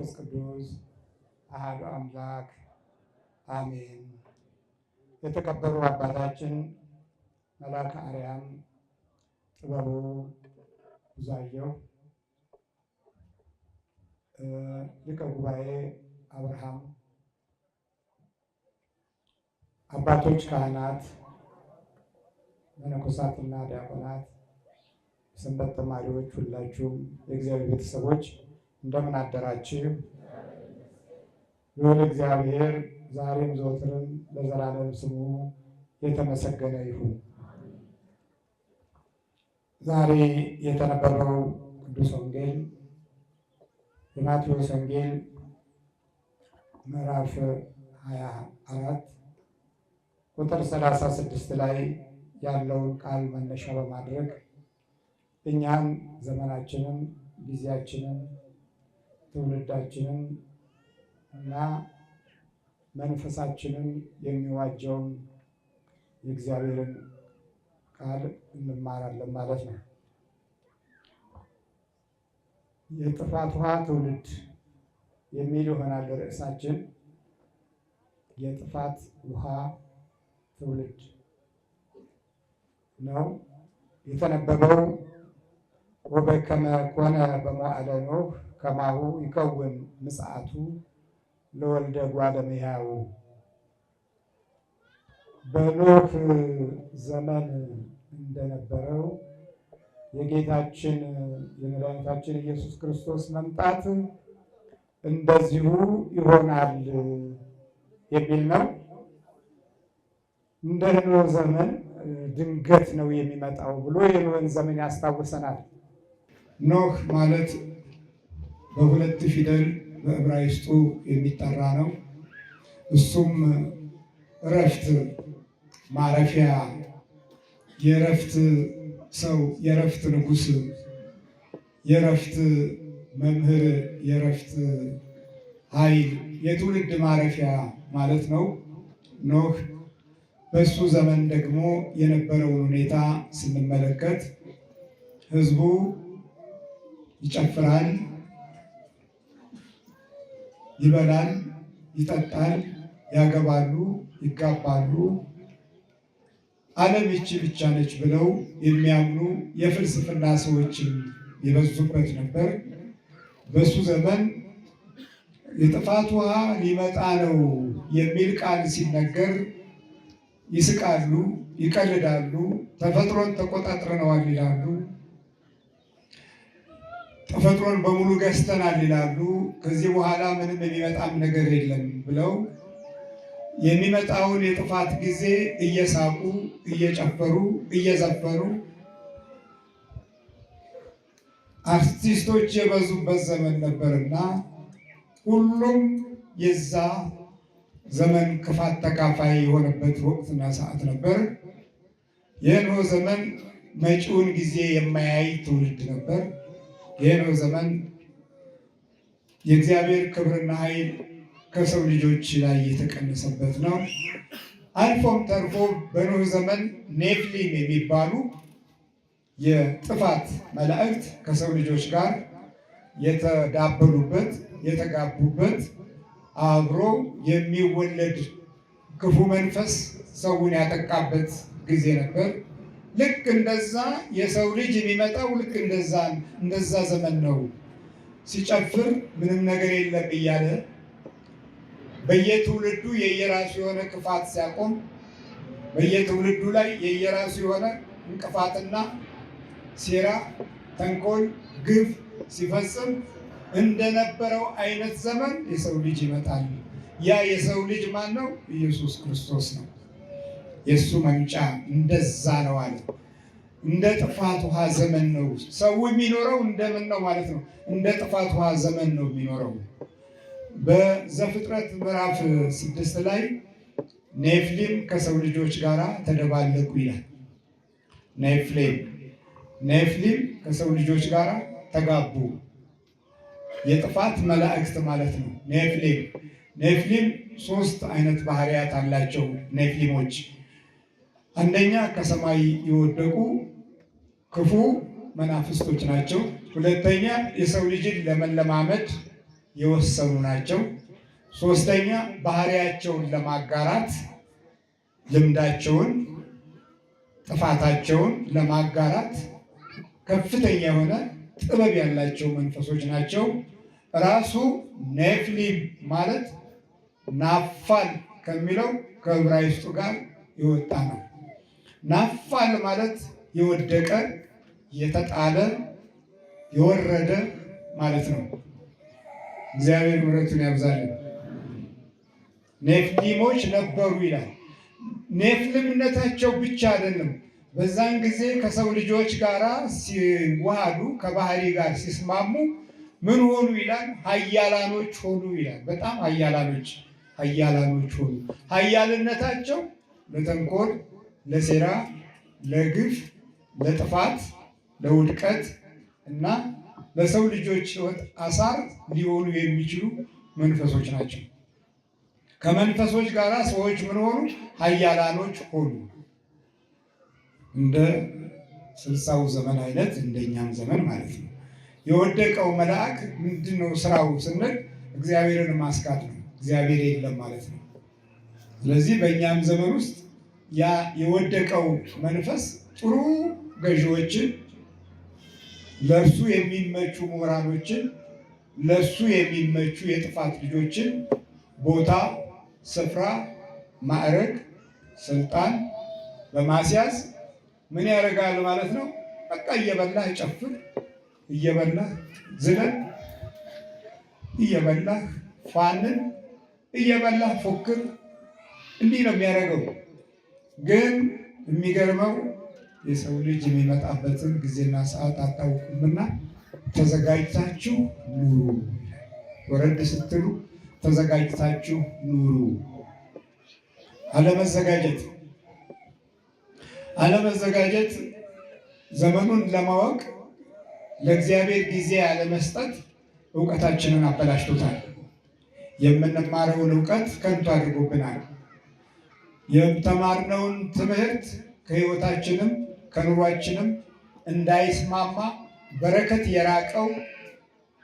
መንፈስ ቅዱስ አሐዱ አምላክ አሜን። የተከበሩ አባታችን መልአከ አርያም ጥበቡ ብዙአየሁ፣ ሊቀ ጉባኤ አብርሃም፣ አባቶች ካህናት፣ መነኮሳትና ዲያቆናት፣ ሰንበት ተማሪዎች፣ ሁላችሁም የእግዚአብሔር ቤተሰቦች እንደምን አደራችሁ? ልዑል እግዚአብሔር ዛሬም ዘወትርም ለዘላለም ስሙ የተመሰገነ ይሁን። ዛሬ የተነበበው ቅዱስ ወንጌል የማቴዎስ ወንጌል ምዕራፍ 24 ቁጥር 36 ላይ ያለውን ቃል መነሻ በማድረግ እኛን ዘመናችንን፣ ጊዜያችንን፣ ትውልዳችንን እና መንፈሳችንን የሚዋጀውን የእግዚአብሔርን ቃል እንማራለን ማለት ነው። የጥፋት ውሃ ትውልድ የሚል ይሆናል ርዕሳችን። የጥፋት ውሃ ትውልድ ነው የተነበበው። ወበከመ ኮነ በመዋዕለ ኖኅ ከማሁ ይከውን ምጽአቱ ለወልደ እጓለ እመሕያው። በኖኅ ዘመን እንደነበረው የጌታችን የመድኃኒታችን ኢየሱስ ክርስቶስ መምጣት እንደዚሁ ይሆናል የሚል ነው። እንደ ኖኅ ዘመን ድንገት ነው የሚመጣው ብሎ የኖኅን ዘመን ያስታውሰናል። ኖኅ ማለት በሁለት ፊደል በዕብራይስጡ የሚጠራ ነው። እሱም እረፍት፣ ማረፊያ፣ የእረፍት ሰው፣ የእረፍት ንጉሥ፣ የእረፍት መምህር፣ የእረፍት ኃይል፣ የትውልድ ማረፊያ ማለት ነው ኖኅ። በእሱ ዘመን ደግሞ የነበረውን ሁኔታ ስንመለከት ሕዝቡ ይጨፍራል፣ ይበላል፣ ይጠጣል፣ ያገባሉ፣ ይጋባሉ። ዓለም ይቺ ብቻ ነች ብለው የሚያምኑ የፍልስፍና ሰዎችም የበዙበት ነበር። በሱ ዘመን የጥፋት ውሃ ሊመጣ ነው የሚል ቃል ሲነገር ይስቃሉ፣ ይቀልዳሉ፣ ተፈጥሮን ተቆጣጥረነዋል ይላሉ፣ ተፈጥሮን በሙሉ ገዝተናል ይላሉ። ከዚህ በኋላ ምንም የሚመጣም ነገር የለም ብለው የሚመጣውን የጥፋት ጊዜ እየሳቁ እየጨፈሩ እየዘፈሩ አርቲስቶች የበዙበት ዘመን ነበርና ሁሉም የዛ ዘመን ክፋት ተካፋይ የሆነበት ወቅትና ሰዓት ነበር። የኖኅ ዘመን መጪውን ጊዜ የማያይ ትውልድ ነበር። የኖኅ ዘመን የእግዚአብሔር ክብርና ኃይል ከሰው ልጆች ላይ የተቀነሰበት ነው። አልፎም ተርፎ በኖኅ ዘመን ኔፍሊም የሚባሉ የጥፋት መላእክት ከሰው ልጆች ጋር የተዳበሉበት የተጋቡበት አብሮ የሚወለድ ክፉ መንፈስ ሰውን ያጠቃበት ጊዜ ነበር። ልክ እንደዛ የሰው ልጅ የሚመጣው ልክ እንደዛ ዘመን ነው። ሲጨፍር ምንም ነገር የለም እያለ በየትውልዱ የየራሱ የሆነ ክፋት ሲያቆም፣ በየትውልዱ ላይ የየራሱ የሆነ እንቅፋትና ሴራ፣ ተንኮል፣ ግፍ ሲፈጽም እንደነበረው አይነት ዘመን የሰው ልጅ ይመጣል። ያ የሰው ልጅ ማን ነው? ኢየሱስ ክርስቶስ ነው። የእሱ መምጫ እንደዛ ነው አለ። እንደ ጥፋት ውሃ ዘመን ነው ሰው የሚኖረው። እንደምን ነው ማለት ነው? እንደ ጥፋት ውሃ ዘመን ነው የሚኖረው። በዘፍጥረት ምዕራፍ 6 ላይ ኔፍሊም ከሰው ልጆች ጋር ተደባለቁ ይላል። ኔፍሊም ከሰው ልጆች ጋር ተጋቡ። የጥፋት መላእክት ማለት ነው። ኔፍሊም 3 አይነት ባህሪያት አላቸው ኔፍሊሞች። አንደኛ ከሰማይ የወደቁ ክፉ መናፍስቶች ናቸው። ሁለተኛ የሰው ልጅን ለመለማመድ የወሰኑ ናቸው። ሶስተኛ ባህሪያቸውን ለማጋራት ልምዳቸውን፣ ጥፋታቸውን ለማጋራት ከፍተኛ የሆነ ጥበብ ያላቸው መንፈሶች ናቸው። ራሱ ኔፍሊም ማለት ናፋል ከሚለው ከዕብራይስጡ ጋር የወጣ ነው። ናፋል ማለት የወደቀ፣ የተጣለ፣ የወረደ ማለት ነው። እግዚአብሔር ምሕረቱን ያብዛልን። ኔፍሊሞች ነበሩ ይላል። ኔፍሊምነታቸው ብቻ አይደለም፣ በዛን ጊዜ ከሰው ልጆች ጋር ሲዋሃዱ ከባህሪ ጋር ሲስማሙ ምን ሆኑ ይላል? ኃያላኖች ሆኑ ይላል። በጣም ኃያላኖች ሆኑ። ኃያልነታቸው ለተንኮል፣ ለሴራ፣ ለግፍ፣ ለጥፋት፣ ለውድቀት እና ለሰው ልጆች ሕይወት አሳር ሊሆኑ የሚችሉ መንፈሶች ናቸው። ከመንፈሶች ጋር ሰዎች ምን ሆኑ? ኃያላኖች ሆኑ። እንደ 60ው ዘመን አይነት እንደኛም ዘመን ማለት ነው። የወደቀው መልአክ ምንድነው ስራው ስንል እግዚአብሔርን ማስካት ነው። እግዚአብሔር የለም ማለት ነው። ስለዚህ በእኛም ዘመን ውስጥ ያ የወደቀው መንፈስ ጥሩ ገዢዎችን፣ ለእርሱ የሚመቹ ምሁራኖችን፣ ለእሱ የሚመቹ የጥፋት ልጆችን ቦታ፣ ስፍራ፣ ማዕረግ፣ ስልጣን በማስያዝ ምን ያደርጋል ማለት ነው? በቃ እየበላህ ጨፍር፣ እየበላህ ዝለል፣ እየበላህ ፋንን፣ እየበላህ ፎክር። እንዲህ ነው የሚያደርገው። ግን የሚገርመው የሰው ልጅ የሚመጣበትን ጊዜና ሰዓት አታውቁምና ተዘጋጅታችሁ ኑሩ። ወረድ ስትሉ ተዘጋጅታችሁ ኑሩ። አለመዘጋጀት ዘመኑን ለማወቅ ለእግዚአብሔር ጊዜ ያለመስጠት እውቀታችንን አበላሽቶታል። የምንማረውን እውቀት ከንቱ አድርጎብናል። የተማርነውን ትምህርት ከሕይወታችንም ከኑሯችንም እንዳይስማማ በረከት የራቀው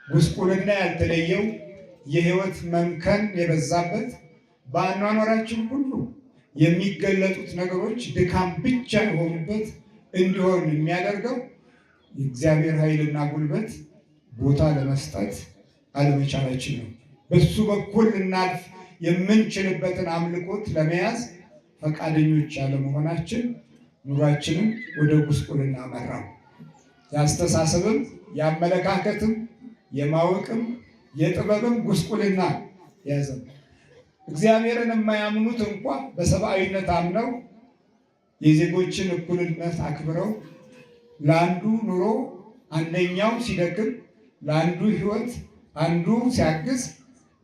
ጉስቁልና ያልተለየው የሕይወት መምከን የበዛበት በአኗኗራችን ሁሉ የሚገለጡት ነገሮች ድካም ብቻ የሆኑበት እንዲሆን የሚያደርገው የእግዚአብሔር ኃይልና ጉልበት ቦታ ለመስጠት አለመቻላችን ነው። በሱ በኩል ልናልፍ የምንችልበትን አምልኮት ለመያዝ ፈቃደኞች ያለመሆናችን ኑሯችንን ወደ ጉስቁልና መራው። የአስተሳሰብም የአመለካከትም የማወቅም የጥበብም ጉስቁልና ያዘን። እግዚአብሔርን የማያምኑት እንኳ በሰብአዊነት አምነው የዜጎችን እኩልነት አክብረው ለአንዱ ኑሮ አንደኛው ሲደክም ለአንዱ ሕይወት አንዱ ሲያግዝ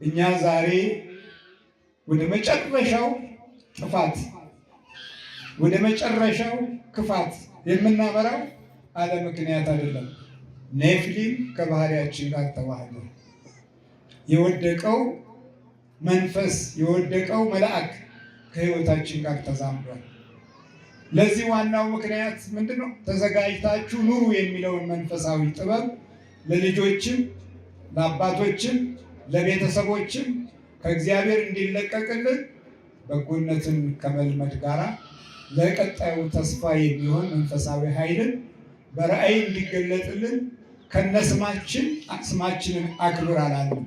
እኛ ዛሬ ወደ መጨረሻው ጥፋት ወደ መጨረሻው ክፋት የምናመራው አለ ምክንያት አይደለም። ኔፍሊም ከባህሪያችን ጋር ተዋህዶ የወደቀው መንፈስ የወደቀው መልአክ ከሕይወታችን ጋር ተዛምዷል። ለዚህ ዋናው ምክንያት ምንድነው? ተዘጋጅታችሁ ኑሩ የሚለውን መንፈሳዊ ጥበብ ለልጆችም ለአባቶችም ለቤተሰቦችም ከእግዚአብሔር እንዲለቀቅልን በጎነትን ከመልመድ ጋር ለቀጣዩ ተስፋ የሚሆን መንፈሳዊ ኃይልን በራእይ እንዲገለጥልን ከነስማችን ስማችንን አክብር አላለም።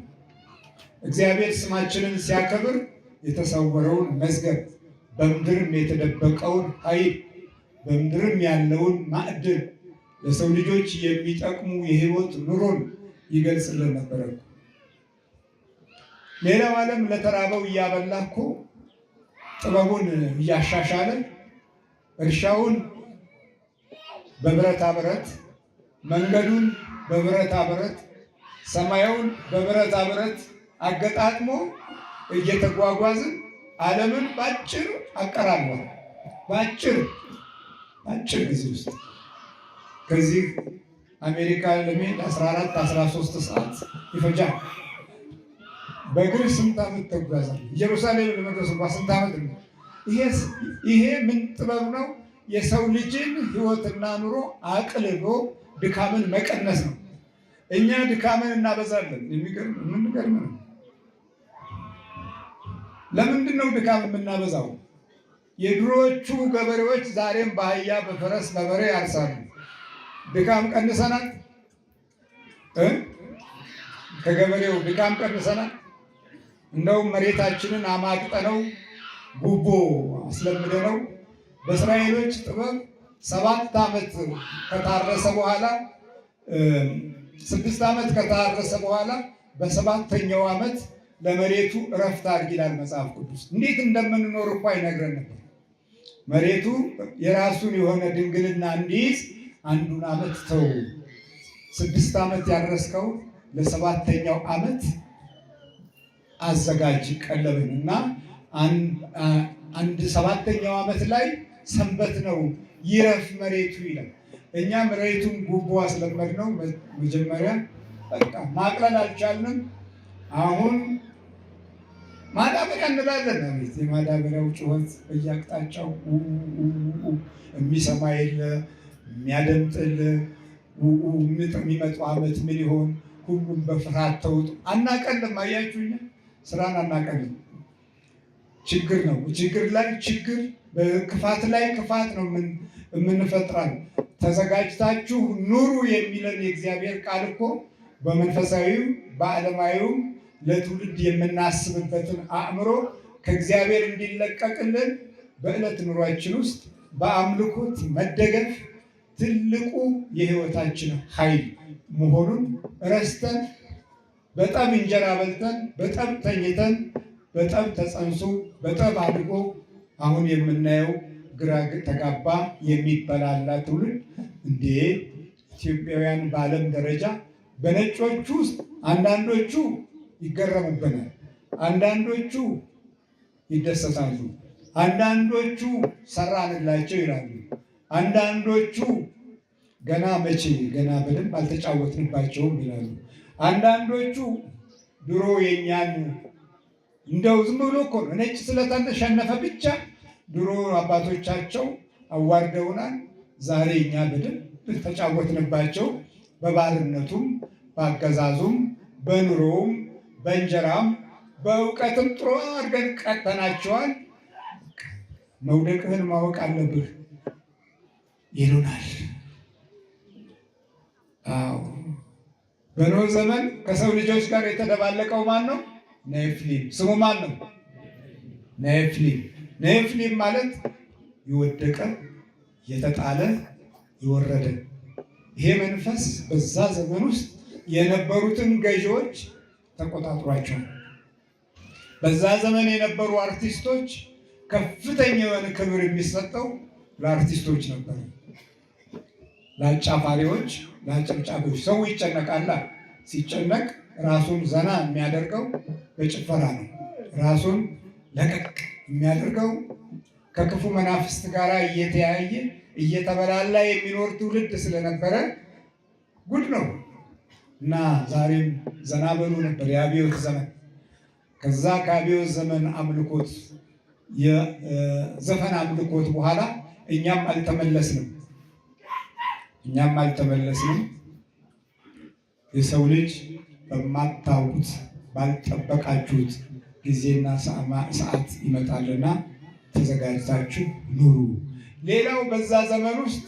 እግዚአብሔር ስማችንን ሲያከብር የተሰወረውን መዝገብ በምድርም የተደበቀውን ኃይል በምድርም ያለውን ማዕድን ለሰው ልጆች የሚጠቅሙ የሕይወት ኑሮን ይገልጽልን ነበረ። ሌላው ዓለም ለተራበው እያበላ እኮ ጥበቡን እያሻሻለ እርሻውን በብረታ ብረት፣ መንገዱን በብረታ ብረት፣ ሰማዩን በብረታ ብረት አገጣጥሞ እየተጓጓዝን ዓለምን ባጭር አቀራርቧል። ባጭር ጊዜ ውስጥ ከዚህ አሜሪካ ለመሄድ 14-13 ሰዓት ይፈጃል። በእግር ስንት ዓመት ተጓዛል? ኢየሩሳሌም ለመድረስ እንኳ ስንት ዓመት ነው? ይሄ ምን ጥበብ ነው? የሰው ልጅን ሕይወትና ኑሮ አቅልሎ ድካምን መቀነስ ነው። እኛ ድካምን እናበዛለን። የሚገርም ነው። ለምንድን ነው ድካም የምናበዛው? የድሮዎቹ ገበሬዎች ዛሬም በአህያ በፈረስ በበሬ ያርሳሉ። ድካም ቀንሰናል? ከገበሬው ድካም ቀንሰናል? እንደውም መሬታችንን አማግጠነው ጉቦ አስለምደነው በእስራኤሎች ጥበብ 7 ዓመት ከታረሰ በኋላ 6 ዓመት ከታረሰ በኋላ በ7ኛው ዓመት ለመሬቱ እረፍት አድርግ ይላል መጽሐፍ ቅዱስ። እንዴት እንደምንኖር እኮ አይነግረን ነበር። መሬቱ የራሱን የሆነ ድንግልና እንዲይዝ አንዱን ዓመት ተው። 6 ዓመት ያረስከው ለ7ኛው ዓመት አዘጋጅ ቀለብን እና አንድ 7ኛው ዓመት ላይ ሰንበት ነው ይረፍ መሬቱ ይላል። እኛ መሬቱን ጉቦ አስለመድነው። መጀመሪያ በቃ ማቅለል አልቻልንም። አሁን ማዳበሪያ እንላለን። አቤት የማዳበሪያው ጩኸት በየአቅጣጫው የሚሰማ የለ የሚያደምጥል። የሚመጣው ዓመት ምን ይሆን? ሁሉም በፍርሃት ተውጦ አናቀልም። አያችሁኛ ስራን አናቀልም። ችግር ነው። ችግር ላይ ችግር፣ በክፋት ላይ ክፋት ነው የምንፈጥራል። ተዘጋጅታችሁ ኑሩ የሚለን የእግዚአብሔር ቃል እኮ በመንፈሳዊው በዓለማዊው ለትውልድ የምናስብበትን አእምሮ ከእግዚአብሔር እንዲለቀቅልን በዕለት ኑሯችን ውስጥ በአምልኮት መደገፍ ትልቁ የሕይወታችን ኃይል መሆኑን ረስተን በጠብ እንጀራ በልተን በጠብ ተኝተን በጠብ ተጸንሶ በጠብ አድጎ አሁን የምናየው ግራ ተጋባ የሚበላላ ትውልድ። እንዴ ኢትዮጵያውያን በዓለም ደረጃ በነጮቹ ውስጥ አንዳንዶቹ ይገረሙብናል፣ አንዳንዶቹ ይደሰታሉ፣ አንዳንዶቹ ሰራንላቸው ይላሉ፣ አንዳንዶቹ ገና መቼ ገና በደንብ አልተጫወትንባቸውም ይላሉ። አንዳንዶቹ ድሮ የኛን እንደው ዝም ብሎ እኮ ነው ነጭ ስለተሸነፈ ብቻ ድሮ አባቶቻቸው አዋርደውናል፣ ዛሬ እኛ በደንብ ተጫወትንባቸው። በባርነቱም በአገዛዙም በኑሮውም በእንጀራም በእውቀትም ጥሩ አድርገን ቀጥተናቸዋል። መውደቅህን ማወቅ አለብህ ይሉናል። አዎ በኖህ ዘመን ከሰው ልጆች ጋር የተደባለቀው ማን ነው? ኔፍሊም። ስሙ ማን ነው? ኔፍሊም። ኔፍሊም ማለት የወደቀ የተጣለ የወረደ። ይሄ መንፈስ በዛ ዘመን ውስጥ የነበሩትን ገዢዎች ተቆጣጥሯቸዋል። በዛ ዘመን የነበሩ አርቲስቶች ከፍተኛ የሆነ ክብር የሚሰጠው ለአርቲስቶች ነበር። ለአጫፋሪዎች፣ ለአጨብጫቢዎች። ሰው ይጨነቃላ። ሲጨነቅ ራሱን ዘና የሚያደርገው በጭፈራ ነው። ራሱን ለቀቅ የሚያደርገው ከክፉ መናፍስት ጋር እየተያየ እየተበላላ የሚኖር ትውልድ ስለነበረ ጉድ ነው እና ዛሬም ዘና በሉ ነበር የአብዮት ዘመን። ከዛ ከአብዮት ዘመን አምልኮት የዘፈን አምልኮት በኋላ እኛም አልተመለስንም። የሰው ልጅ በማታውቁት ባልጠበቃችሁት ጊዜና ሰዓት ይመጣልና ተዘጋጅታችሁ ኑሩ። ሌላው በዛ ዘመን ውስጥ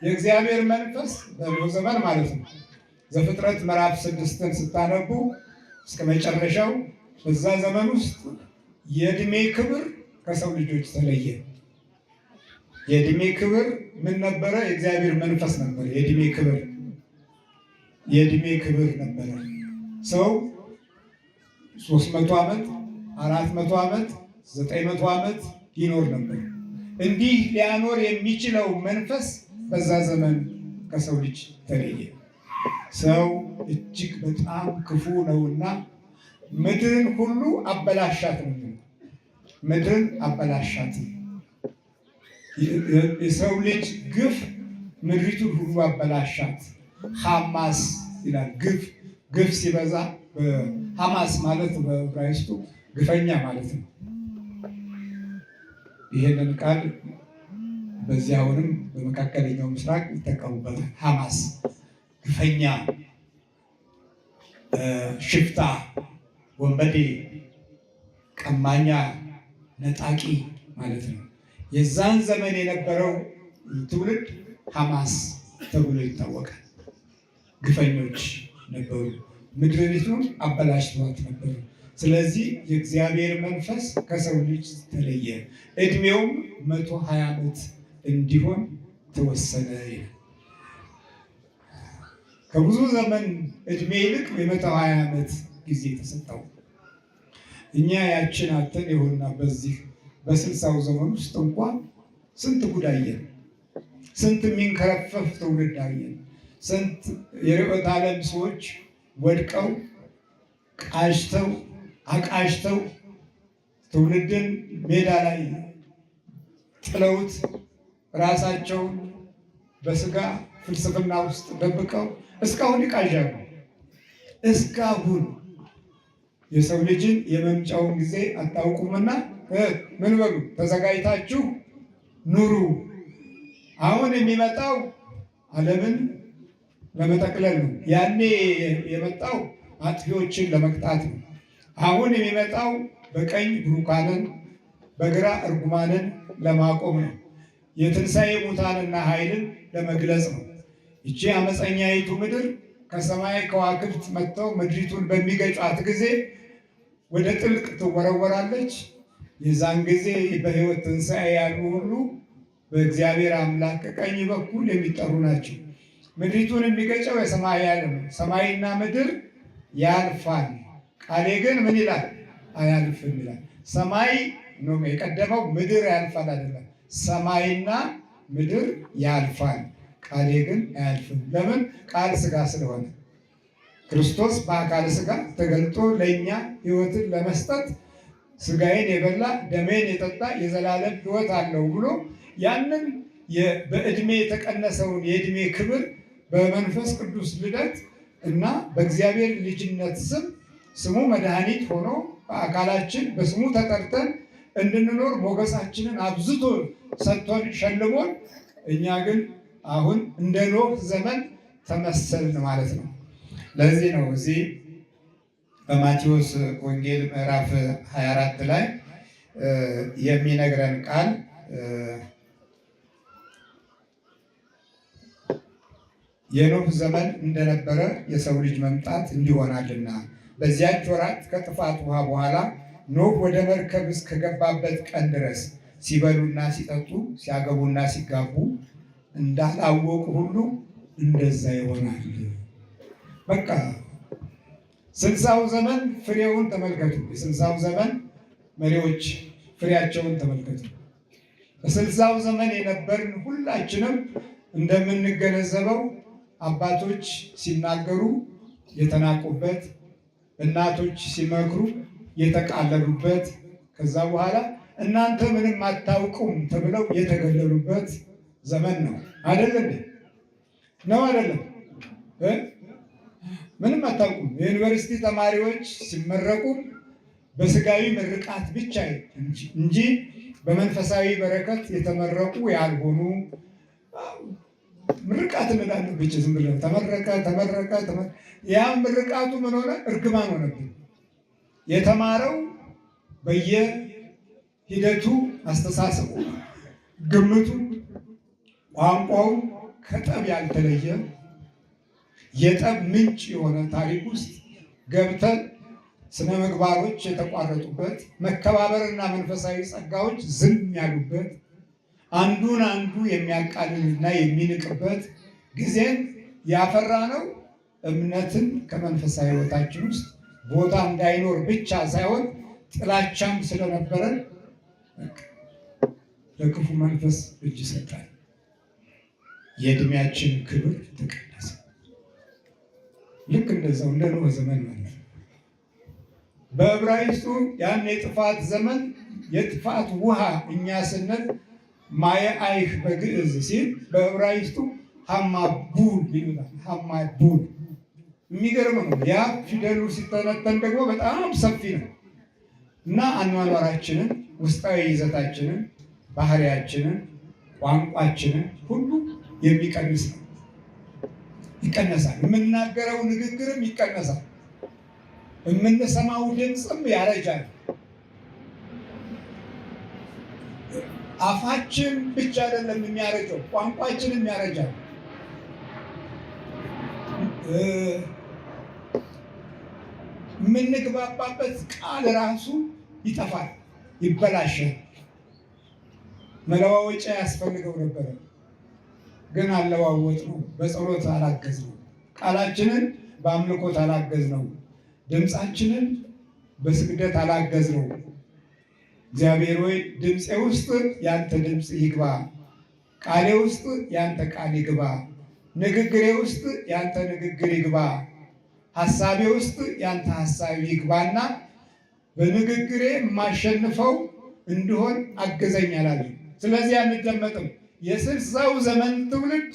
የእግዚአብሔር መንፈስ በኖህ ዘመን ማለት ነው። ዘፍጥረት ምዕራፍ 6ን ስታነቡ እስከ መጨረሻው በዛ ዘመን ውስጥ የእድሜ ክብር ከሰው ልጆች ተለየ። የእድሜ ክብር ምን ነበረ? የእግዚአብሔር መንፈስ ነበር። የእድሜ ክብር ነበረ። ሰው 300 ዓመት፣ 400 ዓመት፣ 900 ዓመት ይኖር ነበር። እንዲህ ሊያኖር የሚችለው መንፈስ በዛ ዘመን ከሰው ልጅ ተለየ። ሰው እጅግ በጣም ክፉ ነውና ምድርን ሁሉ አበላሻት ነው። ምድርን አበላሻት። የሰው ልጅ ግፍ ምድሪቱን ሁሉ አበላሻት። ሐማስ ይላል። ግፍ ሲበዛ ሐማስ ማለት በዕብራይስጡ ግፈኛ ማለት ነው። ይሄንን ቃል በዚህ አሁንም በመካከለኛው ምስራቅ ይጠቀሙበታል። ሐማስ ግፈኛ ሽፍታ፣ ወንበዴ፣ ቀማኛ፣ ነጣቂ ማለት ነው። የዛን ዘመን የነበረው ትውልድ ሐማስ ተብሎ ይታወቃል። ግፈኞች ነበሩ። ምድሪቱን አበላሽተዋት ነበሩ። ስለዚህ የእግዚአብሔር መንፈስ ከሰው ልጅ ተለየ። እድሜውም 120 ዓመት እንዲሆን ተወሰነ ይላል። ከብዙ ዘመን እድሜ ይልቅ የ120 ዓመት ጊዜ ተሰጠው። እኛ ያችን አተን ይሆንና በዚህ በ60ው ዘመን ውስጥ እንኳን ስንት ጉድ አየን፣ ስንት የሚንከረፈፍ ትውልድ አየን፣ ስንት የርዕዮተ ዓለም ሰዎች ወድቀው ቃሽተው አቃሽተው ትውልድን ሜዳ ላይ ጥለውት ራሳቸውን በስጋ ፍልስፍና ውስጥ ደብቀው እስካሁን ይቃዣሉ። እስካሁን የሰው ልጅን የመምጫውን ጊዜ አታውቁምና ምን በሉ ተዘጋጅታችሁ ኑሩ። አሁን የሚመጣው ዓለምን ለመጠቅለል ነው። ያኔ የመጣው አጥፊዎችን ለመቅጣት ነው። አሁን የሚመጣው በቀኝ ብሩካንን በግራ እርጉማንን ለማቆም ነው። የትንሣኤ ሙታንና ኃይልን ለመግለጽ ነው። ይቺ አመፀኛይቱ ምድር ከሰማይ ከዋክብት መጥተው ምድሪቱን በሚገጯት ጊዜ ወደ ጥልቅ ትወረወራለች። የዛን ጊዜ በሕይወት ትንሣኤ ያሉ ሁሉ በእግዚአብሔር አምላክ ቀኝ በኩል የሚጠሩ ናቸው። ምድሪቱን የሚገጨው የሰማይ ያለም ነው። ሰማይና ምድር ያልፋል፣ ቃሌ ግን ምን ይላል? አያልፍም ይላል። ሰማይ ነው የቀደመው፣ ምድር ያልፋል አይደለም። ሰማይና ምድር ያልፋል፣ ቃሌ ግን አያልፍም። ለምን? ቃል ሥጋ ስለሆነ ክርስቶስ በአካል ሥጋ ተገልጦ ለእኛ ሕይወትን ለመስጠት ሥጋዬን የበላ ደሜን የጠጣ የዘላለም ሕይወት አለው ብሎ ያንን በዕድሜ የተቀነሰውን የዕድሜ ክብር በመንፈስ ቅዱስ ልደት እና በእግዚአብሔር ልጅነት ስም ስሙ መድኃኒት ሆኖ በአካላችን በስሙ ተጠርተን እንድንኖር ሞገሳችንን አብዝቶ ሰጥቶን ሸልሞን፣ እኛ ግን አሁን እንደ ኖህ ዘመን ተመሰልን ማለት ነው። ለዚህ ነው እዚህ በማቴዎስ ወንጌል ምዕራፍ 24 ላይ የሚነግረን ቃል የኖህ ዘመን እንደነበረ የሰው ልጅ መምጣት እንዲሆናልና በዚያች ወራት ከጥፋት ውሃ በኋላ ኖህ ወደ መርከብ እስከገባበት ቀን ድረስ ሲበሉና ሲጠጡ ሲያገቡና ሲጋቡ እንዳላወቁ ሁሉ እንደዛ ይሆናል። በቃ 60ው ዘመን ፍሬውን ተመልከቱ። የ60ው ዘመን መሪዎች ፍሬያቸውን ተመልከቱ። በ60ው ዘመን የነበርን ሁላችንም እንደምንገነዘበው አባቶች ሲናገሩ የተናቁበት፣ እናቶች ሲመክሩ የተቃለሉበት፣ ከዛ በኋላ እናንተ ምንም አታውቁም ተብለው የተገለሉበት ዘመን ነው። አይደለም ነው? አይደለም? ምንም አታውቁም። የዩኒቨርሲቲ ተማሪዎች ሲመረቁ በስጋዊ ምርቃት ብቻ እንጂ በመንፈሳዊ በረከት የተመረቁ ያልሆኑ ምርቃት እንላለን ብቻ ዝም ብለን ተመረቀ። ያ ምርቃቱ ምን ሆነ? እርግማን ሆነብን። የተማረው በየሂደቱ አስተሳሰቡ፣ ግምቱ፣ ቋንቋው ከጠብ ያልተለየ የጠብ ምንጭ የሆነ ታሪክ ውስጥ ገብተን ስነ ምግባሮች የተቋረጡበት፣ መከባበርና መንፈሳዊ ጸጋዎች ዝም ያሉበት፣ አንዱን አንዱ የሚያቃልልና የሚንቅበት ጊዜን ያፈራ ነው። እምነትን ከመንፈሳዊ ሕይወታችን ውስጥ ቦታ እንዳይኖር ብቻ ሳይሆን ጥላቻም ስለነበረን ለክፉ መንፈስ እጅ ሰጣል። የእድሜያችን ክብር ተቀነሰ። ልክ እንደዛው እንደ ኖህ ዘመን ማለት ነው። በዕብራይስጡ ያን የጥፋት ዘመን የጥፋት ውሃ እኛ ስንል ማየ አይህ በግዕዝ ሲል በዕብራይስጡ ሐማቡል ይሉታል። ሐማቡል የሚገርም ነው። ያ ፊደሉ ሲተነተን ደግሞ በጣም ሰፊ ነው እና አኗኗራችንን፣ ውስጣዊ ይዘታችንን፣ ባህሪያችንን፣ ቋንቋችንን ሁሉ የሚቀንስ ነው። ይቀነሳል። የምናገረው ንግግርም ይቀነሳል። የምንሰማው ድምፅም ያረጃል። አፋችን ብቻ አይደለም የሚያረጀው፣ ቋንቋችንም ያረጃል። የምንግባባበት ቃል ራሱ ይጠፋል፣ ይበላሻል። መለዋወጫ ያስፈልገው ነበረ፣ ግን አለዋወጥ ነው። በጸሎት አላገዝ ነው። ቃላችንን በአምልኮት አላገዝ ነው። ድምፃችንን በስግደት አላገዝ ነው። እግዚአብሔር ሆይ ድምፄ ውስጥ ያንተ ድምፅ ይግባ፣ ቃሌ ውስጥ ያንተ ቃል ይግባ፣ ንግግሬ ውስጥ ያንተ ንግግር ይግባ፣ ሀሳቤ ውስጥ ያንተ ሀሳብ ይግባና በንግግሬ የማሸንፈው እንድሆን አግዘኝ አላለም። ስለዚህ አንደመጥም። የ60ው ዘመን ትውልድ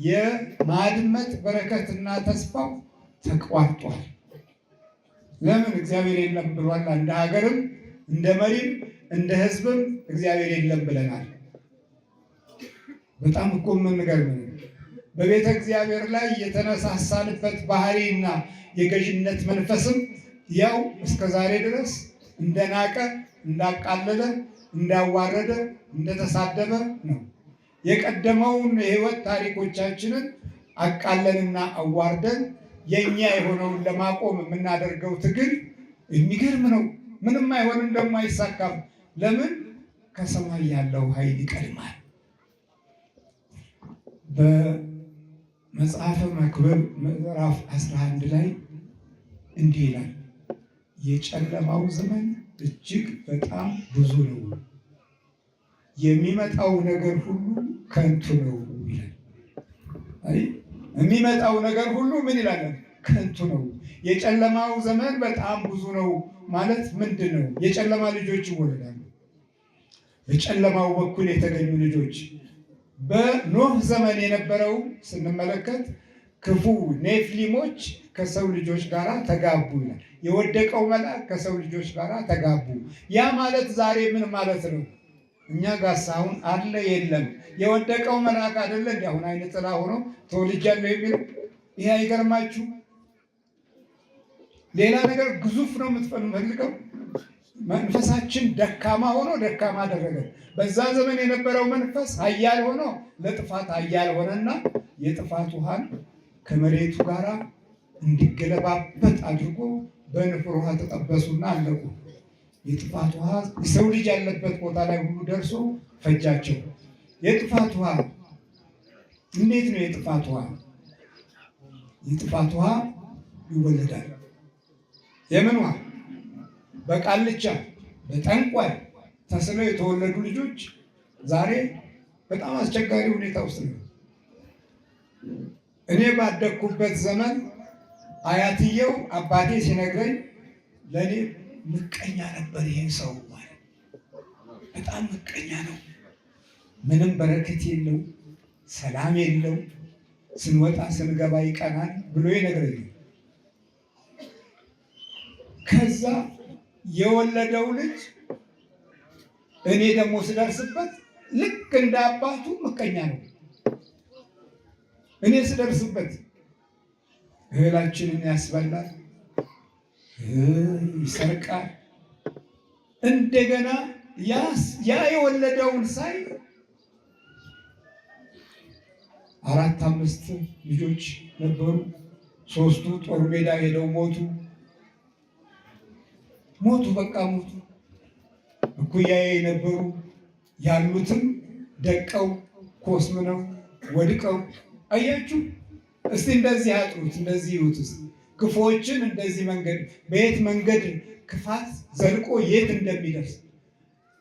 የማድመጥ በረከትና ተስፋው ተቋርጧል። ለምን? እግዚአብሔር የለም ብሏል። እንደ ሀገርም እንደ መሪም እንደ ሕዝብም እግዚአብሔር የለም ብለናል። በጣም እኮ የምንገርም ነው። በቤተ እግዚአብሔር ላይ የተነሳሳንበት ባህሪና የገዥነት መንፈስም ያው እስከ ዛሬ ድረስ እንደናቀ፣ እንዳቃለለ፣ እንዳዋረደ፣ እንደተሳደበ ነው። የቀደመውን የህይወት ታሪኮቻችንን አቃለንና አዋርደን የኛ የሆነውን ለማቆም የምናደርገው ትግል የሚገርም ነው። ምንም አይሆንም፣ ደግሞ አይሳካም። ለምን? ከሰማይ ያለው ኃይል ይቀድማል። በመጽሐፈ መክብብ ምዕራፍ 11 ላይ እንዲህ ይላል፣ የጨለማው ዘመን እጅግ በጣም ብዙ ነው፣ የሚመጣው ነገር ሁሉ ከንቱ ነው ይላል። የሚመጣው ነገር ሁሉ ምን ይላል? ከንቱ ነው። የጨለማው ዘመን በጣም ብዙ ነው ማለት ምንድን ነው? የጨለማ ልጆች ይወለዳሉ። በጨለማው በኩል የተገኙ ልጆች። በኖህ ዘመን የነበረው ስንመለከት ክፉ ኔፍሊሞች ከሰው ልጆች ጋር ተጋቡ ይላል። የወደቀው መልአክ ከሰው ልጆች ጋር ተጋቡ። ያ ማለት ዛሬ ምን ማለት ነው? እኛ ጋር አሁን አለ የለም? የወደቀው መልአክ አይደለ እንዲ አሁን አይነ ጥላ ሆኖ ተወልጃለሁ የሚለው ይሄ አይገርማችሁ? ሌላ ነገር ግዙፍ ነው የምትፈልገው። መንፈሳችን ደካማ ሆኖ ደካማ አደረገ። በዛ ዘመን የነበረው መንፈስ ኃያል ሆኖ ለጥፋት ኃያል ሆነና የጥፋት ውሃን ከመሬቱ ጋር እንዲገለባበት አድርጎ በንፍር ውሃ ተጠበሱና አለቁ። የጥፋት ውሃ የሰው ልጅ ያለበት ቦታ ላይ ሁሉ ደርሶ ፈጃቸው። የጥፋት ውሃ እንዴት ነው? የጥፋት ውሃ የጥፋት ውሃ ይወለዳል። የምን ውሃ? በቃልቻ በጠንቋይ ተስለው የተወለዱ ልጆች ዛሬ በጣም አስቸጋሪ ሁኔታ ውስጥ ነው። እኔ ባደግኩበት ዘመን አያትየው አባቴ ሲነግረኝ ለእኔ ምቀኛ ነበር። ይሄን ሰው ማለት በጣም ምቀኛ ነው። ምንም በረከት የለው፣ ሰላም የለው፣ ስንወጣ ስንገባ ይቀናል ብሎ ይነግረኛል። ከዛ የወለደው ልጅ እኔ ደግሞ ስደርስበት ልክ እንደ አባቱ ምቀኛ ነው። እኔ ስደርስበት እህላችንን ያስበላል፣ ይሰርቃል። እንደገና ያ የወለደውን ሳይ 4 5 ልጆች ነበሩ። 3ቱ ጦር ሜዳ ሄደው ሞቱ። በቃ ሞቱ። እኩያዬ ነበሩ ያሉትም ደቀው ኮስምነው ወድቀው። አያችሁ እስቲ እንደዚህ አጥሩት፣ እንደዚህ ይዩት። ክፉዎችን እንደዚህ መንገድ በየት መንገድ ክፋት ዘልቆ የት እንደሚደርስ።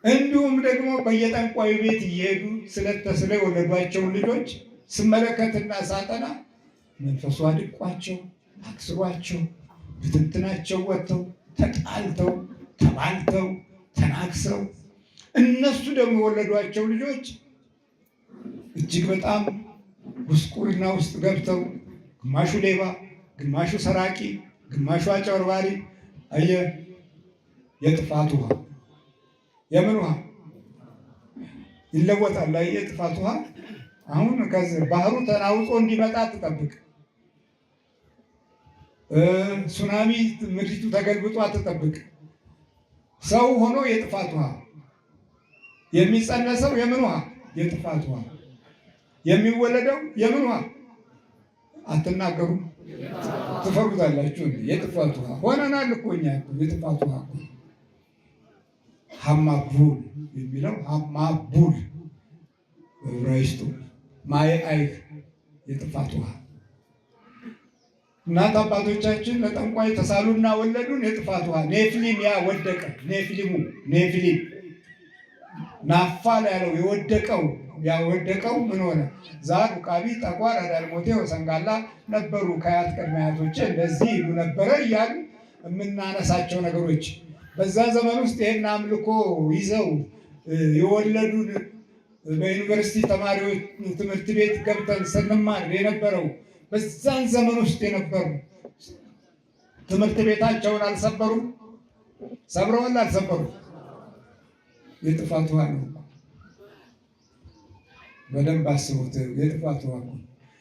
እንዲሁም ደግሞ በየጠንቋዩ ቤት እየሄዱ ስለተስለው የወለዷቸውን ልጆች ስመለከትና ሳጠና መንፈሱ አድቋቸው አክስሯቸው ብትንትናቸው ወጥተው ተጣልተው ተባልተው ተናክሰው እነሱ ደግሞ የወለዷቸው ልጆች እጅግ በጣም ጉስቁልና ውስጥ ገብተው ግማሹ ሌባ፣ ግማሹ ሰራቂ፣ ግማሹ አጭበርባሪ። አየህ የጥፋት ውሃ የምን ውሃ ይለወጣል። አየህ የጥፋት ውሃ አሁን ከዚህ ባህሩ ተናውጦ እንዲመጣ ትጠብቅ። ሱናሚ ምድሪቱ ተገልብጦ አትጠብቅ። ሰው ሆኖ የጥፋት ውሃ የሚጸነሰው የምን ውሃ? የጥፋት ውሃ። የሚወለደው የምን ውሃ? አትናገሩም? ትፈሩታላችሁ። የጥፋት ውሃ ሆነናል እኮ እኛ የጥፋት ውሃ። ሀማቡል የሚለው ሀማቡል በዕብራይስጡ ማየ አይህ የጥፋት ውሃ። እናት አባቶቻችን ለጠንቋይ ተሳሉና ወለዱን የጥፋት ውሃ። ኔፍሊም ያ ወደቀ። ኔፍሊም ናፋል ያለው ያወደቀው ምን ሆነ? ዛር፣ ውቃቢ፣ ጠቋር፣ አዳልሞቴ፣ ወሰንጋላ ነበሩ ከአያት ቅድመ አያቶቼ እንደዚህ ይሉ ነበረ እያሉ የምናነሳቸው ነገሮች በዛ ዘመን ውስጥ ይህን አምልኮ ይዘው የወለዱን በዩኒቨርሲቲ ተማሪዎች ትምህርት ቤት ገብተን ስንማር የነበረው በዛን ዘመን ውስጥ የነበሩ ትምህርት ቤታቸውን አልሰበሩም? ሰብረዋል? አልሰበሩም? የጥፋት ውሃ ነው። በደንብ አስቡት። የጥፋት ውሃ ነው።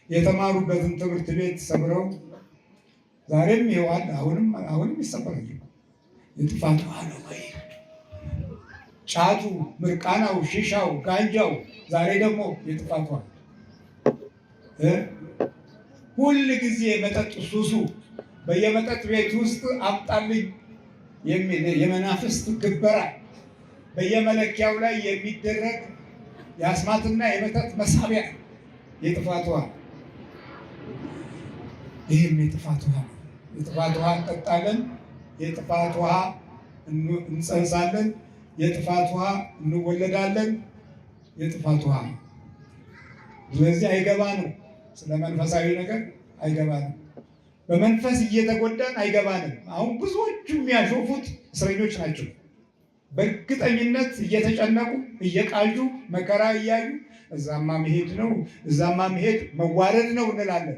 የተማሩበትን ትምህርት ቤት ሰብረው ዛሬም ይዋል አሁንም ይሰበራል። የጥፋት ውሃ ነው ወይ? ጫቱ፣ ምርቃናው፣ ሺሻው፣ ጋንጃው ዛሬ ደግሞ የጥፋት ውሃ። ሁል ጊዜ መጠጥ ሱሱ በየመጠጥ ቤት ውስጥ አምጣልኝ የሚል የመናፍስት ግበራ በየመለኪያው ላይ የሚደረግ የአስማትና የመጠጥ መሳቢያ የጥፋት ውሃ። ይህም የጥፋት ውሃ ነው። የጥፋት ውሃ እንጠጣለን። የጥፋት ውሃ እንጸንሳለን። የጥፋት ውሃ እንወለዳለን። የጥፋት ውሃ ነው። ስለዚህ አይገባንም። ስለ መንፈሳዊ ነገር አይገባንም። በመንፈስ እየተጎዳን አይገባንም። አሁን ብዙዎቹ የሚያሾፉት እስረኞች ናቸው። በእርግጠኝነት እየተጨነቁ እየቃዡ መከራ እያዩ እዛማ መሄድ ነው እዛማ መሄድ መዋረድ ነው እንላለን።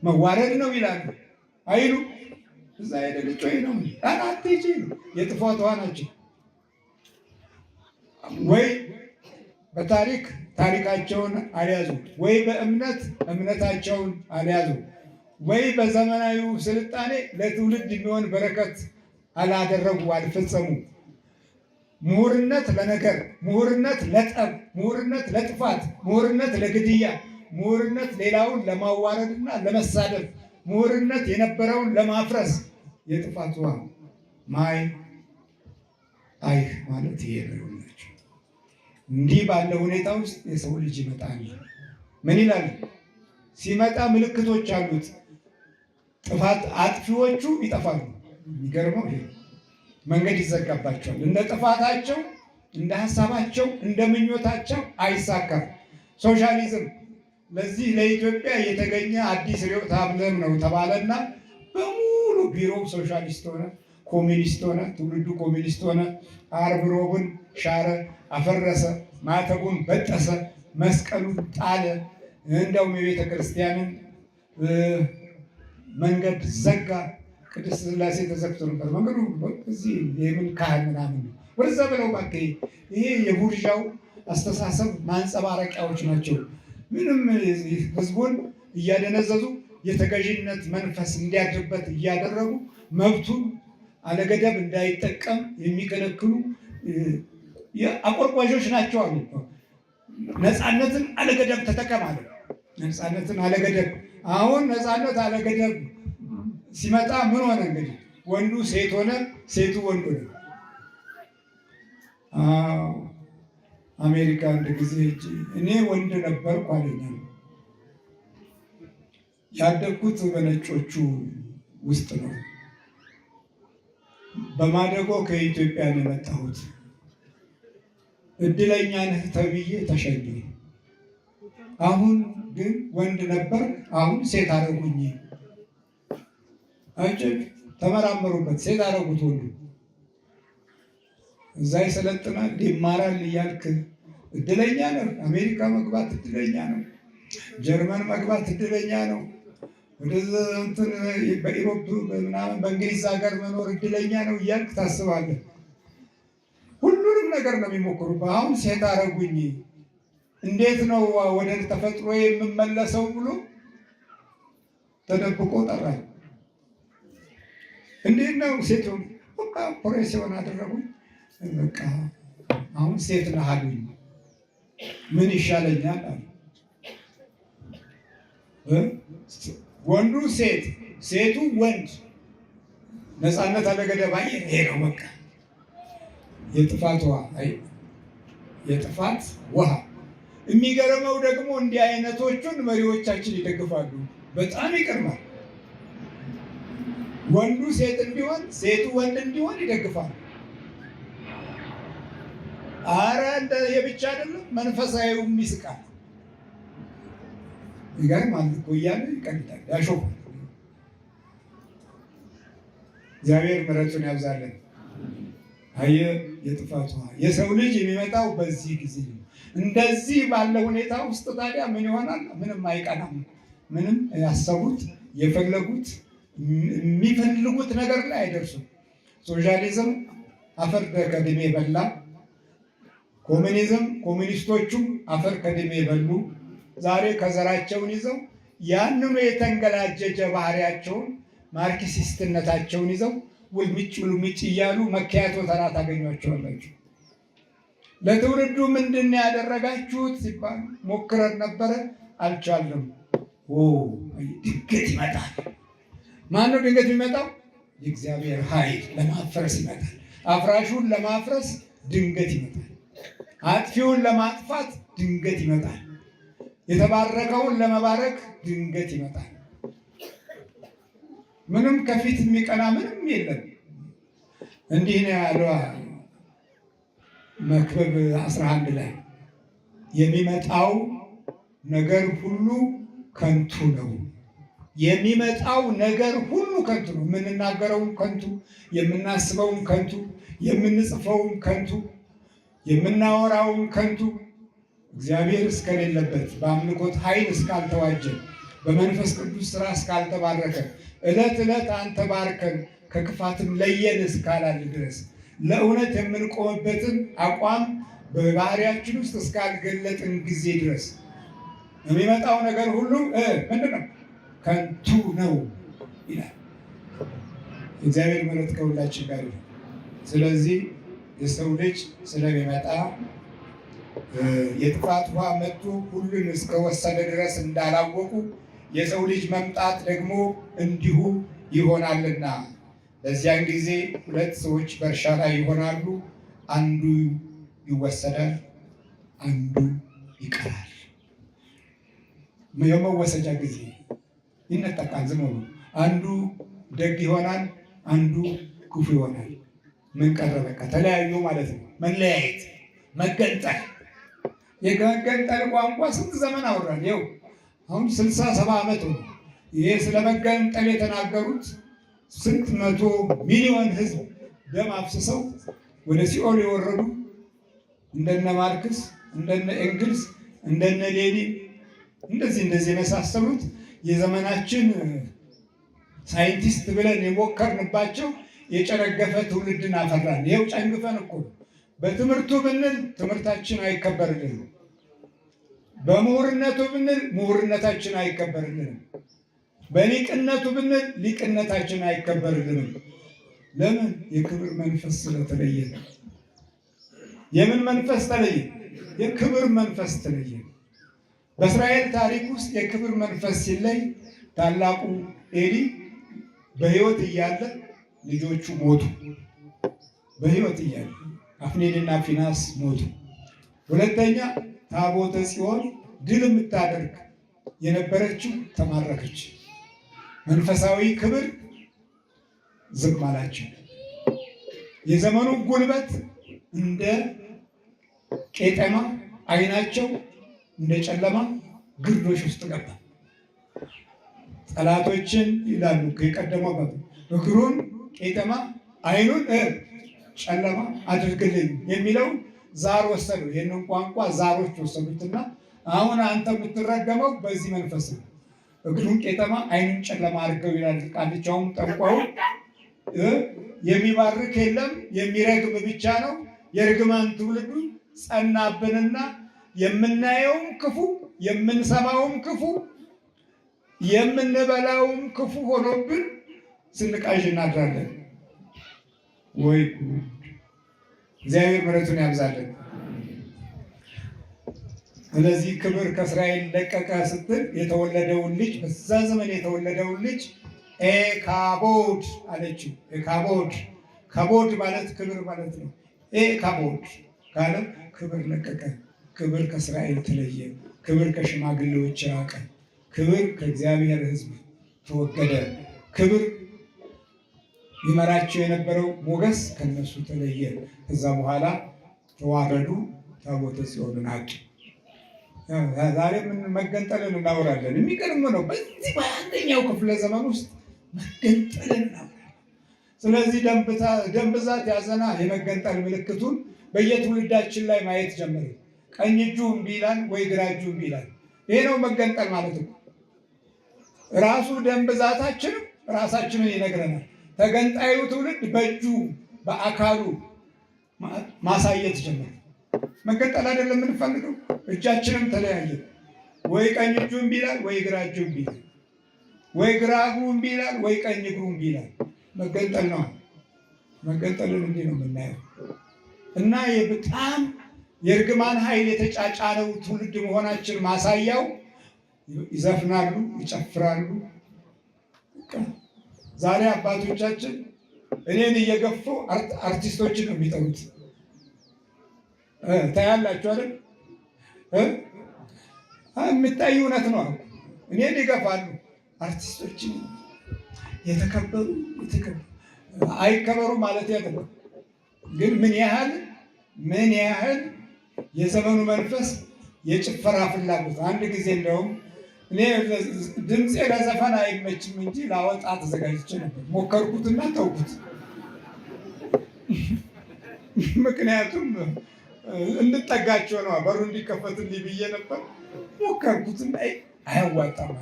መዋረድ ነው ይላሉ አይሉ። እዛ ሄደ ልጮ ነው አናቴጂ የጥፋት ውሃ ናቸው። ወይ ታሪካቸውን አልያዙ፣ ወይ በእምነት እምነታቸውን አልያዙ፣ ወይ በዘመናዊው ስልጣኔ ለትውልድ የሚሆን በረከት አላደረጉ፣ አልፈጸሙ። ምሁርነት ለነገር፣ ምሁርነት ለጠብ፣ ምሁርነት ለጥፋት፣ ምሁርነት ለግድያ፣ ምሁርነት ሌላውን ለማዋረድና ለመሳደብ፣ ምሁርነት የነበረውን ለማፍረስ የጥፋት ውሃ ማይ አይህ ማለት ይሄ ነው። እንዲህ ባለ ሁኔታ ውስጥ የሰው ልጅ ይመጣል። ምን ይላል? ሲመጣ ምልክቶች አሉት። ጥፋት አጥፊዎቹ ይጠፋሉ። የሚገርመው ይሄ መንገድ ይዘጋባቸዋል። እንደ ጥፋታቸው፣ እንደ ሀሳባቸው፣ እንደ ምኞታቸው አይሳካም። ሶሻሊዝም ለዚህ ለኢትዮጵያ የተገኘ አዲስ ርዕዮተ ዓለም ነው ተባለና በሙሉ ቢሮው ሶሻሊስት ሆነ፣ ኮሚኒስት ሆነ፣ ትውልዱ ኮሚኒስት ሆነ። ዓርብ ሮብን ሻረ፣ አፈረሰ፣ ማተቡን በጠሰ፣ መስቀሉን ጣለ። እንደውም የቤተ ክርስቲያንን መንገድ ዘጋ። ቅድስት ሥላሴ ተዘግቶ ነበር መንገዱ። እዚህ የምን ካህን ምናምን ወደዛ ብለው እባክህ ይሄ የቡርዣው አስተሳሰብ ማንጸባረቂያዎች ናቸው። ምንም ህዝቡን እያደነዘዙ የተገዥነት መንፈስ እንዲያድርበት እያደረጉ መብቱን አለገደብ እንዳይጠቀም የሚከለክሉ አቆርቋዦች ናቸው አሉ። ነፃነትን አለገደብ ተጠቀም አለ። ነፃነትን አለገደብ። አሁን ነፃነት አለገደብ ሲመጣ ምን ሆነ? እንግዲህ ወንዱ ሴት ሆነ፣ ሴቱ ወንድ ሆነ። አሜሪካ አንድ ጊዜ እኔ ወንድ ነበርኩ አለኝ። ያደግኩት በነጮቹ ውስጥ ነው። በማደጎ ከኢትዮጵያ ነው የመጣሁት። እድለኛ ነህ ተብዬ ተሸኘ። አሁን ግን ወንድ ነበር፣ አሁን ሴት አደረጉኝ። አጭር ተመራመሩበት፣ ሴት አደረጉት ወንዱ። እዛ ይሰለጥናል ይማራል እያልክ እድለኛ ነው። አሜሪካ መግባት እድለኛ ነው። ጀርመን መግባት እድለኛ ነው። ወደዛ እንትን በኢሮፕ ምናምን በእንግሊዝ ሀገር መኖር እድለኛ ነው እያልክ ታስባለህ። ሁሉንም ነገር ነው የሚሞክሩበት። አሁን ሴት አደረጉኝ፣ እንዴት ነው ወደ ተፈጥሮ የምመለሰው ብሎ ተደብቆ ጠራኝ። እንዴት ነው ሴቱን በቃ ኦፕሬሽን አደረጉኝ። በቃ አሁን ሴት ነህ አሉኝ። ምን ይሻለኛል አሉ። ወንዱ ሴት፣ ሴቱ ወንድ፣ ነፃነት አለገደብ አየር። ይሄ ነው በቃ የጥፋት ውሃ፣ የጥፋት ውሃ። የሚገርመው ደግሞ እንዲህ አይነቶቹን መሪዎቻችን ይደግፋሉ። በጣም ይገርማል። ወንዱ ሴት እንዲሆን፣ ሴቱ ወንድ እንዲሆን ይደግፋሉ። አረ እንደ የብቻ አይደለም፣ መንፈሳዊውም ይስቃል። ይገርማል እኮ እያለ ይቀልዳል፣ ያሾፋል። እግዚአብሔር ምሕረቱን ያብዛለን። አየህ የጥፋት ውሃ የሰው ልጅ የሚመጣው በዚህ ጊዜ ነው። እንደዚህ ባለ ሁኔታ ውስጥ ታዲያ ምን ይሆናል? ምንም አይቀናም። ምንም ያሰቡት የፈለጉት የሚፈልጉት ነገር ላይ አይደርሱም። ሶሻሊዝም አፈር ከድሜ በላ፣ ኮሚኒዝም ኮሚኒስቶቹም አፈር ከድሜ በሉ። ዛሬ ከዘራቸውን ይዘው ያንኑ የተንገላጀጀ ባህሪያቸውን ማርክሲስትነታቸውን ይዘው ውልምጭ እያሉ መከያቶ ተራ ታገኟቸዋላችሁ። ለትውልዱ ምንድን ነው ያደረጋችሁት ሲባል ሞክረን ነበረ፣ አልቻለም። ድንገት ይመጣል። ማነው ድንገት የሚመጣው? የእግዚአብሔር ኃይል ለማፍረስ ይመጣል። አፍራሹን ለማፍረስ ድንገት ይመጣል። አጥፊውን ለማጥፋት ድንገት ይመጣል። የተባረከውን ለመባረክ ድንገት ይመጣል። ምንም ከፊት የሚቀና ምንም የለም። እንዲህ ነው ያለው መክብብ 11 ላይ የሚመጣው ነገር ሁሉ ከንቱ ነው። የሚመጣው ነገር ሁሉ ከንቱ ነው። የምንናገረውም ከንቱ፣ የምናስበውም ከንቱ፣ የምንጽፈውም ከንቱ፣ የምናወራውም ከንቱ። እግዚአብሔር እስከሌለበት በአምልኮት ኃይል እስካልተዋጀ በመንፈስ ቅዱስ ስራ እስካልተባረከ ዕለት ዕለት አንተ ባርከን ከክፋትም ለየን እስካላል ድረስ ለእውነት የምንቆምበትን አቋም በባህሪያችን ውስጥ እስካልገለጥን ጊዜ ድረስ የሚመጣው ነገር ሁሉ ምንድን ነው? ከንቱ ነው ይላል። እግዚአብሔር ምሕረት ከሁላችን ጋር ይሁን። ስለዚህ የሰው ልጅ ስለሚመጣ የጥፋት ውሃ መጥቶ ሁሉን እስከወሰደ ድረስ እንዳላወቁ የሰው ልጅ መምጣት ደግሞ እንዲሁ ይሆናልና በዚያን ጊዜ ሁለት ሰዎች በእርሻ ላይ ይሆናሉ፣ አንዱ ይወሰዳል፣ አንዱ ይቀራል። የመወሰጃ ጊዜ ይነጠቃል። ዝም ብሎ አንዱ ደግ ይሆናል፣ አንዱ ክፉ ይሆናል። ምን ቀረ? በቃ ተለያዩ ማለት ነው። መለያየት፣ መገንጠል። የመገንጠል ቋንቋ ስንት ዘመን አወራን። ይኸው አሁን 60-70 ዓመት ነው። ይሄ ስለ መገንጠል የተናገሩት ስንት መቶ ሚሊዮን ሕዝብ ደም አፍስሰው ወደ ሲኦል የወረዱ እንደነ ማርክስ፣ እንደነ ኤንግልስ፣ እንደነ ሌኒን እንደዚህ የመሳሰሉት የዘመናችን ሳይንቲስት ብለን የሞከርንባቸው የጨረገፈ ትውልድን አፈራን። ይኸው ጨንግፈን እኮ በትምህርቱ ብንል ትምህርታችን አይከበርልንም፣ በምሁርነቱ ብንል ምሁርነታችን አይከበርልንም፣ በሊቅነቱ ብንል ሊቅነታችን አይከበርልንም። ለምን? የክብር መንፈስ ስለተለየ። የምን መንፈስ ተለየ? የክብር መንፈስ ተለየ። በእስራኤል ታሪክ ውስጥ የክብር መንፈስ ሲለይ ታላቁ ኤሊ በሕይወት እያለ ልጆቹ ሞቱ። በሕይወት እያለ አፍኒንና ፊናስ ሞቱ። ሁለተኛ ታቦተ ጽዮን ድል የምታደርግ የነበረችው ተማረከች። መንፈሳዊ ክብር ዝም አላቸው። የዘመኑ ጉልበት እንደ ቄጠማ፣ ዓይናቸው እንደ ጨለማ ግርዶሽ ውስጥ ገባ። ጠላቶችን ይላሉ የቀደመው እግሩን ቄጠማ ዓይኑን ጨለማ አድርግልኝ የሚለው ዛር ወሰዱ። ይህንን ቋንቋ ዛሮች ወሰዱትና አሁን አንተ የምትረገመው በዚህ መንፈስ ነው። እግሩን ቄጠማ ዓይኑን ጨለማ አድርገው ይላል ቃልቻውም ጠንቋዩ። የሚባርክ የለም የሚረግም ብቻ ነው። የርግማን ትውልዱ ጸናብንና የምናየውም ክፉ የምንሰማውም ክፉ የምንበላውም ክፉ ሆኖብን ስንቃዥ እናድራለን። ወይ እግዚአብሔር ምሕረቱን ያብዛልን። ስለዚህ ክብር ከእስራኤል ለቀቀ ስትል የተወለደውን ልጅ በዛ ዘመን የተወለደውን ልጅ ኤካቦድ አለችው። ኤካቦድ ካቦድ ማለት ክብር ማለት ነው። ኤካቦድ ካለ ክብር ለቀቀ። ክብር ከእስራኤል ተለየ። ክብር ከሽማግሌዎች ራቀ። ክብር ከእግዚአብሔር ሕዝብ ተወገደ። ክብር ይመራቸው የነበረው ሞገስ ከነሱ ተለየ። ከዛ በኋላ ተዋረዱ፣ ታቦተ ጽዮንን አጡ። ዛሬ ምን መገንጠልን እናወራለን። የሚገርም ነው። በዚህ በአንደኛው ክፍለ ዘመን ውስጥ መገንጠልን እናወራለን። ስለዚህ ደም ብዛት ያዘና የመገንጠል ምልክቱን በየትውልዳችን ላይ ማየት ጀመረ። ቀኝ እጁ እምቢ ይላል ወይ ግራ እጁ እምቢ ይላል። ይሄ ነው መገንጠል ማለት ነው። ራሱ ደም ብዛታችንም ራሳችንን ይነግረናል። ተገንጣዩ ትውልድ በእጁ በአካሉ ማሳየት ጀመረ። መገንጠል አይደለም የምንፈልገው። እጃችንም ተለያየ። ወይ ቀኝ እጁ እምቢ ይላል ወይ ግራ እጁ እምቢ ይላል። ወይ ግራ እግሩ እምቢ ይላል ወይ ቀኝ እግሩ እምቢ ይላል። መገንጠል ነው። መገንጠልን እንዲህ ነው የምናየው። እና በጣም የእርግማን ኃይል የተጫጫነው ትውልድ መሆናችን ማሳያው ይዘፍናሉ፣ ይጨፍራሉ። ዛሬ አባቶቻችን እኔን እየገፉ አርቲስቶችን ነው የሚጠሩት። ታያላችሁ አይደል? የምታይ እውነት ነው። እኔን ይገፋሉ አርቲስቶችን። የተከበሩ አይከበሩ ማለት አይደለም፣ ግን ምን ያህል የዘመኑ መንፈስ የጭፈራ ፍላጎት። አንድ ጊዜ እንደውም እኔ ድምፄ ለዘፈን አይመችም እንጂ ላወጣ ተዘጋጅቼ ነበር። ሞከርኩትና ተውኩት። ምክንያቱም እንድጠጋቸው ነው፣ በሩ እንዲከፈትልኝ ብዬ ነበር። ሞከርኩትና አያዋጣም።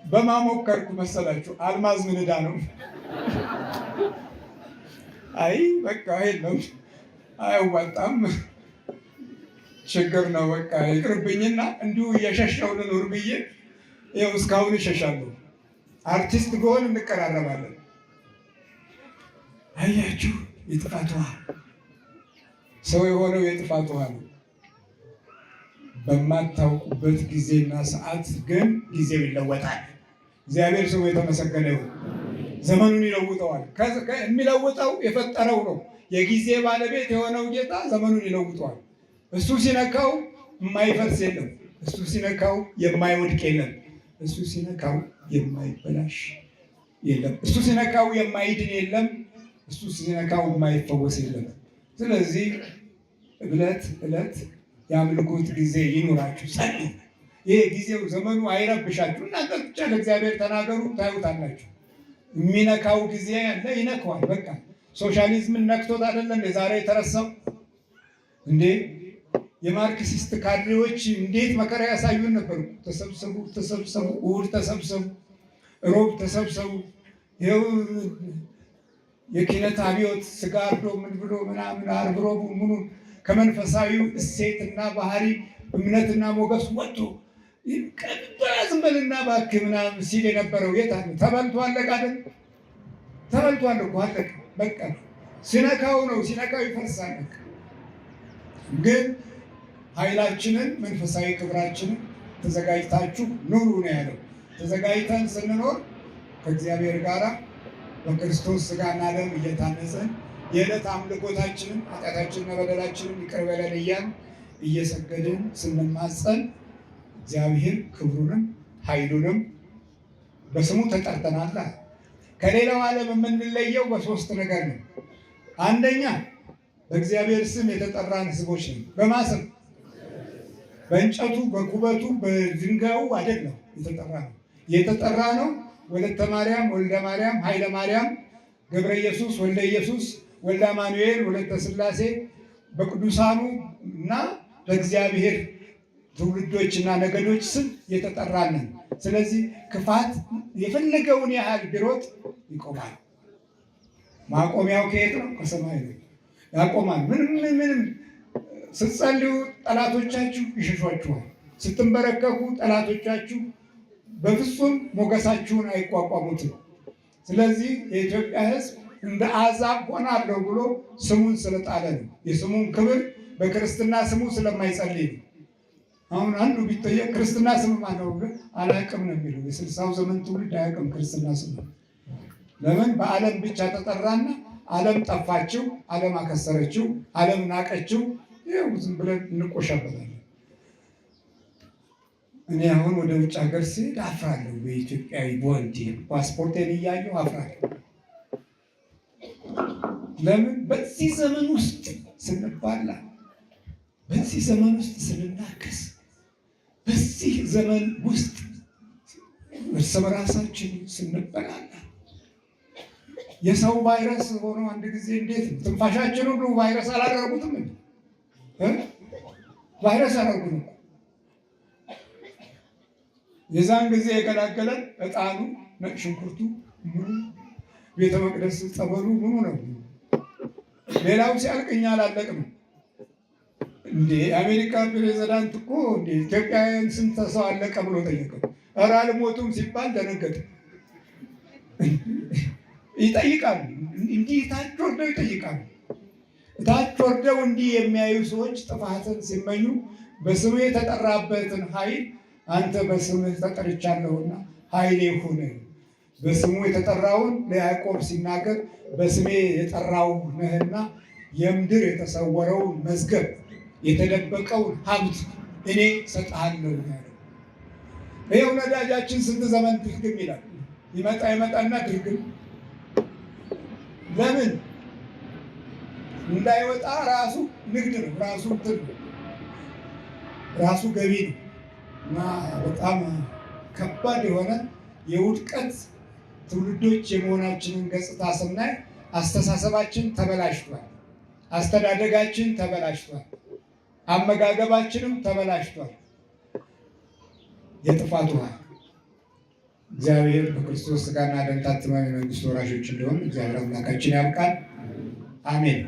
በማሞከርኩ መሰላችሁ? አልማዝ ምን ዕዳ ነው? አይ በቃ የለም አያዋጣም፣ ችግር ነው፣ በቃ ይቅርብኝና እንዲሁ እየሸሸው ልኑር ብዬ ይኸው እስካሁን እሸሻለሁ። አርቲስት ብሆን እንቀራረባለን። አያችሁ፣ የጥፋት ውሃ ሰው የሆነው የጥፋት ውሃ ነው። በማታውቁበት ጊዜና ሰዓት ግን ጊዜው ይለወጣል። እግዚአብሔር ስሙ የተመሰገነ ይሁን። ዘመኑን ይለውጠዋል። የሚለውጠው የፈጠረው ነው። የጊዜ ባለቤት የሆነው ጌታ ዘመኑን ይለውጠዋል። እሱ ሲነካው የማይፈርስ የለም። እሱ ሲነካው የማይወድቅ የለም። እሱ ሲነካው የማይበላሽ የለም። እሱ ሲነካው የማይድን የለም። እሱ ሲነካው የማይፈወስ የለም። ስለዚህ ዕለት ዕለት የአምልኮት ጊዜ ይኑራችሁ፣ ጸልዩ። ይሄ ጊዜው ዘመኑ አይረብሻችሁ። እናንተ ብቻ ለእግዚአብሔር ተናገሩ፣ ታዩታላችሁ። የሚነካው ጊዜ ያለ ይነካዋል። በቃ ሶሻሊዝምን ነክቶት አይደለም የዛሬ የተረሳው እንዴ? የማርክሲስት ካድሬዎች እንዴት መከራ ያሳዩን ነበሩ። ተሰብሰቡ፣ እሑድ ተሰብሰቡ፣ ሮብ ተሰብሰቡ። ይኸው የኪነት አብዮት ስጋ አርዶ ምን ብሎ ምናምን ዓርብ ሮቡ ምኑን ከመንፈሳዊው እሴትና ባህሪ እምነትና ሞገስ ወጥቶ ዝም በልና እባክህ ምናምን ሲል የነበረው የት አለ? ተበልቶ አለቀ አይደል? ተበልቷል እኮ አለቀ። በቃ ሲነካው ነው፣ ሲነካው ይፈርሳል። ግን ኃይላችንን መንፈሳዊ ክብራችንን ተዘጋጅታችሁ ኑሩ ነው ያለው። ተዘጋጅተን ስንኖር ከእግዚአብሔር ጋር በክርስቶስ ሥጋና ደም እየታነጸን የዕለት አምልኮታችንን ኃጢአታችንና በደላችንን ይቅር በለን እያልን እየሰገድን ስንማጸን እግዚአብሔር ክብሩንም ኃይሉንም በስሙ ተጠርተናል። ከሌላው ዓለም የምንለየው በሶስት ነገር ነው። አንደኛ በእግዚአብሔር ስም የተጠራን ሕዝቦች ነው። በማሰብ በእንጨቱ በኩበቱ በድንጋዩ አይደለም የተጠራ ነው። ወለተ ማርያም ወልደ ማርያም ኃይለ ማርያም ገብረ ኢየሱስ ወልደ ኢየሱስ ወልደ አማኑኤል ወለተ ሥላሴ በቅዱሳኑ እና በእግዚአብሔር ትውልዶችና ነገዶች ስም የተጠራንን። ስለዚህ ክፋት የፈለገውን ያህል ቢሮጥ ይቆማል። ማቆሚያው ከየት ነው? ከሰማይ ነው። ያቆማል። ምንም ስትጸልዩ ጠላቶቻችሁ ይሸሿችኋል። ስትንበረከኩ ጠላቶቻችሁ በፍጹም ሞገሳችሁን አይቋቋሙትም። ስለዚህ የኢትዮጵያ ሕዝብ እንደ አሕዛብ ሆናለሁ ብሎ ስሙን ስለጣለ ነው። የስሙን ክብር በክርስትና ስሙ ስለማይጸልይ ነው። አሁን አንዱ ቢጠየቅ ክርስትና ስም ማነው ብሎ አላውቅም ነው የሚለው። የ60ው ዘመን ትውልድ አያውቅም ክርስትና ስም። ለምን? በዓለም ብቻ ተጠራና ዓለም ጠፋችው፣ ዓለም አከሰረችው፣ ዓለም ናቀችው። ይኸው ዝም ብለን እንቆሻበታለን። እኔ አሁን ወደ ውጭ ሀገር ስሄድ አፍራለሁ። በኢትዮጵያዊ በወንድ ፓስፖርቴን እያየሁ አፍራለሁ። ለምን? በዚህ ዘመን ውስጥ ስንባላ፣ በዚህ ዘመን ውስጥ ስንናከስ፣ በዚህ ዘመን ውስጥ እርስ በራሳችን ስንበላላ የሰው ቫይረስ ሆኖ አንድ ጊዜ እንዴት ትንፋሻችን ሁሉ ቫይረስ አላደረጉትም? ቫይረስ አላደረጉም። የዛን ጊዜ የገላገለን ዕጣኑ፣ ነጭ ሽንኩርቱ፣ ምኑ፣ ቤተ መቅደስ ጸበሉ ምኑ ነው። ሌላው ሲያልቅ እኛ አላለቅንም። እንዴ አሜሪካ ፕሬዚዳንት እኮ እንዴ ኢትዮጵያውያን ስንት ሰው አለቀ ብሎ ጠየቀው። ኧረ አልሞቱም ሲባል ደነገጠ። ይጠይቃሉ፣ እንዲህ ታች ወርደው ይጠይቃሉ። ታች ወርደው እንዲህ የሚያዩ ሰዎች ጥፋትን ሲመኙ በስሙ የተጠራበትን ኃይል አንተ በስምህ ተጠርቻለሁና ኃይሌ ሁን። በስሙ የተጠራውን ለያዕቆብ ሲናገር በስሜ የጠራው ነህና የምድር የተሰወረውን መዝገብ የተደበቀውን ሀብት እኔ ሰጥሃለሁ ያለው። ይኸው ነዳጃችን ስንት ዘመን ድርግም ይላል። ይመጣና ድርግም። ለምን? እንዳይወጣ ራሱ ንግድ ነው፣ ራሱ እንትን ነው፣ ራሱ ገቢ ነው። እና በጣም ከባድ የሆነ የውድቀት ትውልዶች የመሆናችንን ገጽታ ስናይ አስተሳሰባችን ተበላሽቷል፣ አስተዳደጋችን ተበላሽቷል፣ አመጋገባችንም ተበላሽቷል። የጥፋት ውሃ እግዚአብሔር በክርስቶስ ሥጋና ደም ታትመን የመንግሥቱ ወራሾች እንደሆን እግዚአብሔር አምላካችን ያብቃል። አሜን።